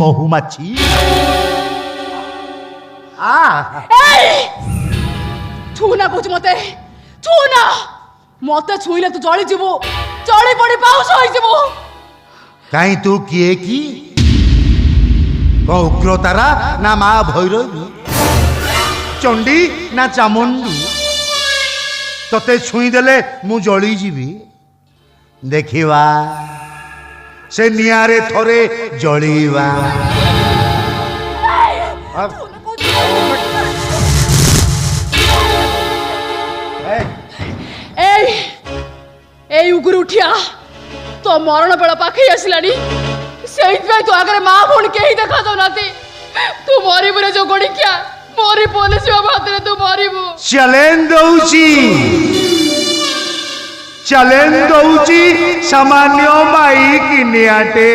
মহুমাছি ছু না কହୁଛୁ মতে ছু না মতে ছুইলে তু জଳି ଯିବୁ ଜଳି ପଡି ପାଉସ ହୋଇଯିବୁ। କାହିଁ ତୁ କିଏ କି ଉଗ୍ରତାରା ନା ମା ଭୈରବୀ ଚଣ୍ଡୀ ନା ଚାମୁଣ୍ଡୀ ତତେ ଛୁଇଁଦେଲେ ମୁଁ ଜଳିଯିବି। ଦେଖିବା ସେ ନିଆଁରେ ଥରେ ଜଳିବା। এই উগুর উঠিয়া তো মরণ বেଳ পাখেই আসিলানি সেইপাই তো আগে মা ভଉଣୀ কেହି দেখা যাଉନାହାନ୍ତି। ତୁ ମରିବୁ ରେ ଯୋଉ ଗଡିକିଆ ମରି ପୋଲିସ ବାବା ହାତରେ ତୁ ମରିବୁ। ଚ୍ୟାଲେଞ୍ଜ ଦଉଛି ସାମାନ୍ୟ ମାଇକି ନିଆଁଟେ